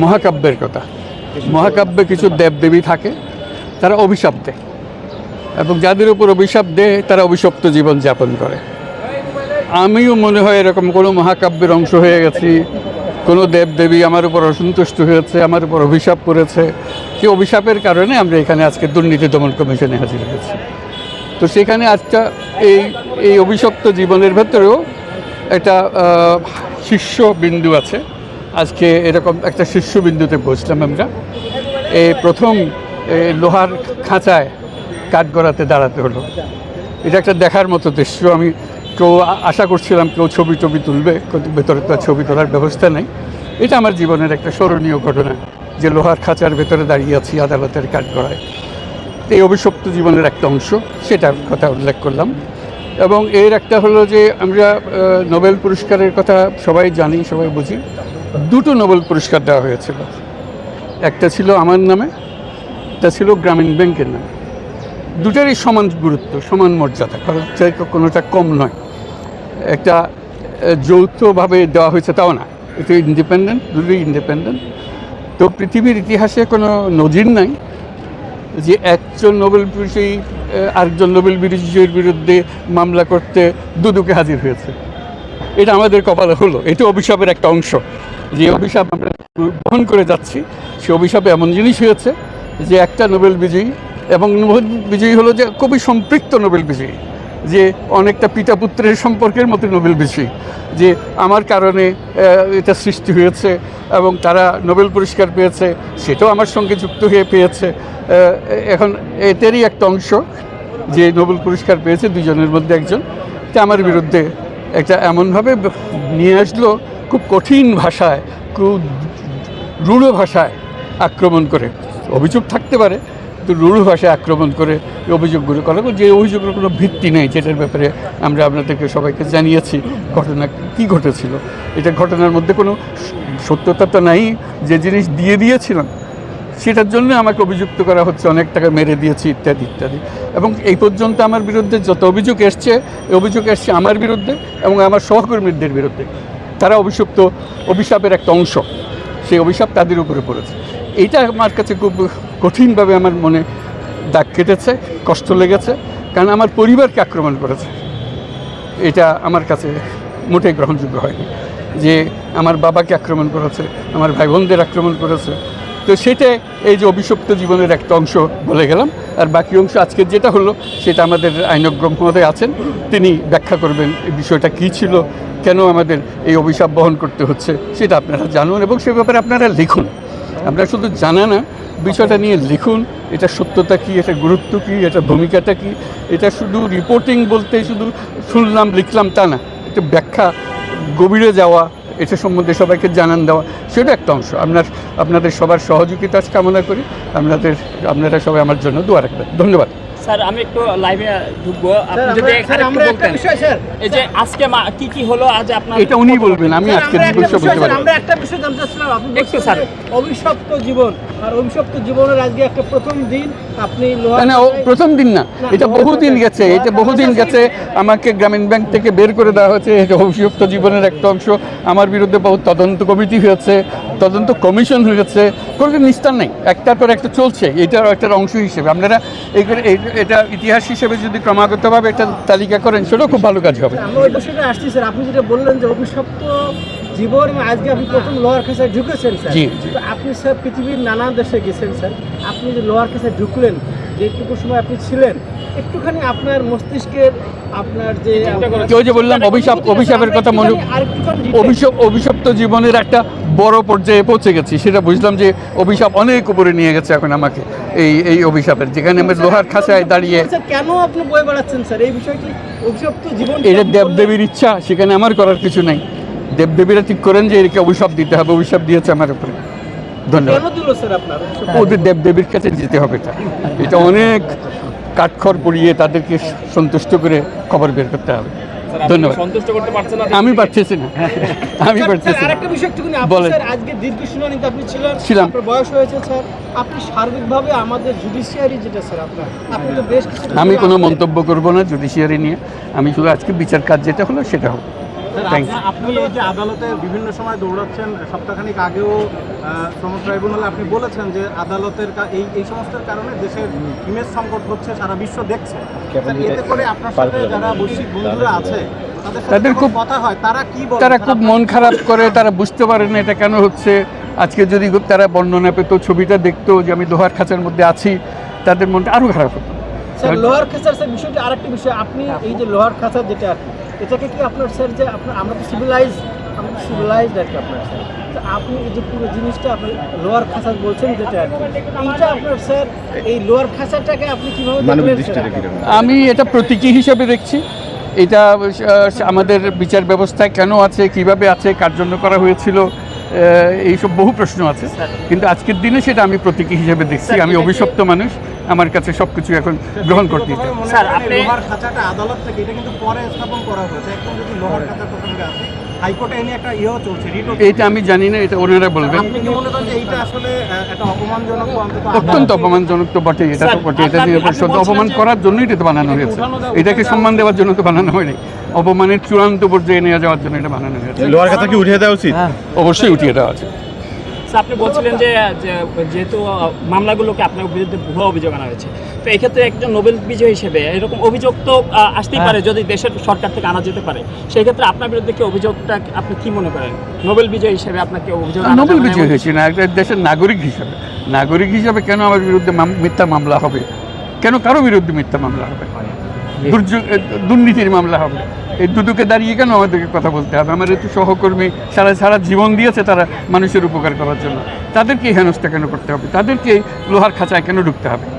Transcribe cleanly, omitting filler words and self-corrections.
মহাকাব্যের কথা। মহাকাব্যে কিছু দেবদেবী থাকে, তারা অভিশাপ দেয়, এবং যাদের উপর অভিশাপ দেয় তারা অভিশপ্ত জীবন যাপন করে। আমিও মনে হয় এরকম কোনো মহাকাব্যের অংশ হয়ে গেছি, কোনো দেবদেবী আমার উপর অসন্তুষ্ট হয়েছে, আমার উপর অভিশাপ করেছে। সেই অভিশাপের কারণে আমরা এখানে আজকে দুর্নীতি দমন কমিশনে হাজির হয়েছি। তো সেখানে আজকে এই অভিশপ্ত জীবনের ভেতরেও একটা শীর্ষবিন্দু আছে। আজকে এরকম একটা শীর্ষবিন্দুতে বসলাম আমরা। এই প্রথম লোহার খাঁচায় কাঠগড়াতে দাঁড়াতে হলো। এটা একটা দেখার মতো দৃশ্য। আমি কেউ আশা করছিলাম কেউ ছবি তুলবে, কিন্তু ভেতরে তো ছবি তোলার ব্যবস্থা নেই। এটা আমার জীবনের একটা স্মরণীয় ঘটনা যে লোহার খাঁচার ভেতরে দাঁড়িয়ে আছি আদালতের কাঠগড়ায়। এই অভিশপ্ত জীবনের একটা অংশ, সেটার কথা উল্লেখ করলাম। এবং এর একটা হলো যে আমরা নোবেল পুরস্কারের কথা সবাই জানি, সবাই বুঝি। দুটো নোবেল পুরস্কার দেওয়া হয়েছিল, একটা ছিল আমার নামে, একটা ছিল গ্রামীণ ব্যাংকের নামে। দুটারই সমান গুরুত্ব, সমান মর্যাদা, কারণ কোনোটা কম নয়। একটা যৌথভাবে দেওয়া হয়েছে তাও না, এটা ইন্ডিপেন্ডেন্ট, দুটোই ইন্ডিপেন্ডেন্ট। তো পৃথিবীর ইতিহাসে কোনো নজির নাই যে একজন নোবেল বিজয়ী আরেকজন নোবেল বিজয়ীর বিরুদ্ধে মামলা করতে দুদকে হাজির হয়েছে। এটা আমাদের কপালে হলো। এটা অভিশাপের একটা অংশ, যে অভিশাপ আমরা বহন করে যাচ্ছি। সে অভিশাপে এমন জিনিস হয়েছে যে একটা নোবেল বিজয়ী, এবং নোবেল বিজয়ী হলো যে খুবই সম্পৃক্ত নোবেল বিজয়ী, যে অনেকটা পিতা পুত্রের সম্পর্কের মতো নোবেল বিজয়ী, যে আমার কারণে এটা সৃষ্টি হয়েছে এবং তারা নোবেল পুরস্কার পেয়েছে, সেটাও আমার সঙ্গে যুক্ত হয়ে পেয়েছে। এখন এটারই একটা অংশ যে নোবেল পুরস্কার পেয়েছে দুজনের মধ্যে একজন, তা আমার বিরুদ্ধে একটা এমনভাবে নিয়ে আসলো, খুব কঠিন ভাষায়, খুব রূঢ় ভাষায় আক্রমণ করে। অভিযোগ থাকতে পারে, কিন্তু রূঢ় ভাষায় আক্রমণ করে অভিযোগগুলো করা, যে অভিযোগের কোনো ভিত্তি নেই, যেটার ব্যাপারে আমরা আপনাদেরকে সবাইকে জানিয়েছি ঘটনা কী ঘটেছিল। এটা ঘটনার মধ্যে কোনো সত্যতা তো নাই। যে জিনিস দিয়েছিলাম সেটার জন্য আমাকে অভিযুক্ত করা হচ্ছে, অনেক টাকা মেরে দিয়েছি ইত্যাদি ইত্যাদি। এবং এই পর্যন্ত আমার বিরুদ্ধে যত অভিযোগ এসছে, এই অভিযোগ এসছে আমার বিরুদ্ধে এবং আমার সহকর্মীদের বিরুদ্ধে। তারা অভিশাপের একটা অংশ, সেই অভিশাপ তাদের উপরে পড়েছে। এইটা আমার কাছে খুব কঠিনভাবে আমার মনে দাগ কেটেছে, কষ্ট লেগেছে, কারণ আমার পরিবারকে আক্রমণ করেছে। এটা আমার কাছে মোটেই গ্রহণযোগ্য হয়নি, যে আমার বাবাকে আক্রমণ করেছে, আমার ভাই বোনদের আক্রমণ করেছে। তো সেটা এই যে অভিশপ্ত জীবনের একটা অংশ বলে গেলাম। আর বাকি অংশ আজকের যেটা হলো সেটা আমাদের আইনজ্ঞ মহোদয় আছেন, তিনি ব্যাখ্যা করবেন এই বিষয়টা কী ছিল, কেন আমাদের এই অভিশাপ বহন করতে হচ্ছে, সেটা আপনারা জানুন এবং সে ব্যাপারে আপনারা লিখুন। আপনারা শুধু জানা না, বিষয়টা নিয়ে লিখুন। এটা সত্যতা কী, এটা গুরুত্ব কী, এটা ভূমিকাটা কী। এটা শুধু রিপোর্টিং বলতে শুধু শুনলাম লিখলাম তা না, এটা ব্যাখ্যা, গভীরে যাওয়া, এটা সম্বন্ধে সবাইকে জানান দেওয়া, সেটা একটা অংশ। আপনাদের সবার সহযোগিতা কামনা করি। আপনারা সবাই আমার জন্য দোয়া রাখবেন। ধন্যবাদ। স্যার, আমি একটু লাইভে ঢুকবো, আপনি যদি এখানে একটু বলতেন এই যে আজকে কি কি হলো আজ আপনার। এটা উনি বলবেন, আমি আজকে বিষয় বলতে পারি। আমরা একটা বিষয় জানতে চাচ্ছিলাম, আপনি একটু স্যার, অভিশপ্ত জীবন আর অভিশপ্ত জীবনের আজকে একটা প্রথম দিন, আপনি না প্রথম দিন না, এটা বহুদিন গেছে, এটা বহুদিন গেছে। আমাকে গ্রামীণ ব্যাংক থেকে বের করে দেওয়া হয়েছে, এটা অভিশপ্ত জীবনের একটা অংশ। আমার বিরুদ্ধে বহু তদন্ত কমিটি হয়েছে, তদন্ত কমিশন হয়েছে, কোনো নিস্তার নেই, একটার পর একটা চলছে। এটার একটা অংশ হিসেবে আপনারা এটা ইতিহাস হিসেবে যদি ক্রমাগতভাবে একটা তালিকা করেন, সেটাও খুব ভালো কাজ হবে। আমরা ওই বিষয়টা আসছি স্যার, আপনি যেটা বললেন যে অভিশপ্ত জীবন, আজকে আপনি প্রথম লোহার খাঁচায় ঢুকেছেন স্যার। জি। আপনি স্যার পৃথিবীর নানা দেশে গেছেন স্যার, আপনি যে লোহার খাঁচায় ঢুকলেন, যেটুকু সময় আপনি ছিলেন, একটুখানি আপনার মস্তিষ্কের আপনার যে কেউ যে বললাম অভিশাপের কথা মনে, অভিশপ্ত জীবনের একটা বড় পর্যায়ে পৌঁছে গেছি, সেটা বুঝলাম যে অভিশাপ অনেক উপরে নিয়ে গেছে এখন আমাকে এই অভিশাপের, যেখানে আমি লোহার খাঁচায় দাঁড়িয়ে। কেন আপনি বই বেড়াচ্ছেন স্যার এই বিষয়টি? অভিশপ্ত জীবন এটা দেবদেবীর ইচ্ছা, সেখানে আমার করার কিছু নেই। দেবদেবীরা ঠিক করেন যে একে অভিশাপ দিতে হবে, অভিশাপ দিয়েছে আমার উপরে। ধন্যবাদ। ওদের দেবদেবীর কাছে যেতে হবে, এটা অনেক কাঠখড় পড়িয়ে তাদেরকে সন্তুষ্ট করে খবর বের করতে হবে। ধন্যবাদ। আমি পারতেছি না, আমি পারতেছি না। বলেন। আজকে দীর্ঘ শুনানিতে আপনি ছিলাম, বয়স হয়েছে স্যার, আপনি সার্বিকভাবে আমাদের জুডিশিয়ারি যেটা স্যার আপনি তো বেশ, আমি কোনো মন্তব্য করব না জুডিশিয়ারি নিয়ে। আমি শুধু আজকে বিচার কাজ যেটা হলো সেটা হোক। Thank you. আপনি এই যে আদালতে বিভিন্ন সময় দৌড়াচ্ছেন, সপ্তাহখানিক আগেও শ্রম ট্রাইব্যুনালে আপনি বলেছেন যে আদালতের এই সমস্ত কারণে দেশের ইমেজ সংকট হচ্ছে, সারা বিশ্ব দেখছে। স্যার, এতে করে আপনার সাথে যারা বৈশ্বিক বন্ধুরা আছে তাদের খুব কথা হয়, তারা কি বলে? তারা খুব মন খারাপ করে, তারা বুঝতে পারে না এটা কেন হচ্ছে। আজকে যদি তারা বর্ণনা পেত, ছবিটা দেখতো যে আমি লোহার খাঁচার মধ্যে আছি, তাদের মনটা আরও খারাপ হতো। স্যার লোহার খাঁচার স্যার বিষয়টি আরেকটি বিষয়, আপনি এই যে লোহার খাঁচা যেটা আর কি, এটাকে কি আপনার স্যার যে আপনার আমরা তো সিভিলাইজড আর কি আপনার স্যার, তো আপনি এই যে পুরো জিনিসটা আপনি লোহার খাঁচা বলছেন যেটা আর কি, এইটা আপনার স্যার এই লোহার খাঁচাটাকে আপনি কিভাবে দেখলেন স্যার? আমি এটা প্রতীকী হিসেবে দেখছি। এটা আমাদের বিচার ব্যবস্থায় কেন আছে, কিভাবে আছে, কার জন্য করা হয়েছিল, এইসব বহু প্রশ্ন আছে, কিন্তু আজকের দিনে সেটা আমি প্রতীকী হিসেবে দেখছি। আমি অভিশপ্ত মানুষ, আমার কাছে সব কিছু এখন গ্রহণ করতে চাই। স্যার, আপনি- লোহার খাঁচাটা আদালত থেকে এটা কিন্তু পরে স্থাপন করা হয়েছে, একদম যদি লোহার খাঁচা প্রসঙ্গে আসে, হাইকোর্টে এনে একটা চলছে, রিটও চলছে। এটা আমি জানি না, এটা ওনারা বলবেন। আপনি কি মনে করেন যে এইটা আসলে একটা অপমানজনক বা অন্তত অত্যন্ত অপমানজনক তো বটেই, এটা তো স্যার, বটে। এটা আপনি- নিয়ে আপনি সত্য বলছিলেন অপমান যে- করার জন্যই এটা তো বানানো হয়েছে। এটাকে সম্মান দেওয়ার জন্য তো বানানো হয়নি, অপমানের চূড়ান্ত পর্যায়ে নিয়ে যাওয়ার জন্য এটা বানানো হয়েছে। লোহার খাতা কি উঠিয়ে দেওয়া উচিত? অবশ্যই উঠিয়ে দেওয়া আছে। স্যার, আপনি বলছিলেন যে যেহেতু মামলাগুলোকে আপনার বিরুদ্ধে ভুয়া অভিযোগ আনা হয়েছে, তো এক্ষেত্রে একজন নোবেল বিজয়ী হিসেবে এরকম অভিযোগ তো আসতেই পারে, যদি দেশের সরকার থেকে আনা যেতে পারে। সেই ক্ষেত্রে আপনার বিরুদ্ধে কি অভিযোগটা আপনি কি মনে করেন? নোবেল বিজয়ী হিসেবে আপনাকে অভিযোগ আনা নোবেল যাবে না বিজয়ী এমন- হয়েছি না, একটা দেশের নাগরিক হিসাবে কেন আমার বিরুদ্ধে মিথ্যা মামলা হবে? কেন কারো বিরুদ্ধে মিথ্যা মামলা হবে? দুর্নীতির মামলা হবে? এই দুদকে দাঁড়িয়ে কেন আমাদেরকে কথা বলতে হবে? আমার একটু সহকর্মী সারা জীবন দিয়েছে তারা মানুষের উপকার করার জন্য, তাদেরকে হেনস্থা কেন করতে হবে? তাদেরকে লোহার খাঁচায় কেন ঢুকতে হবে?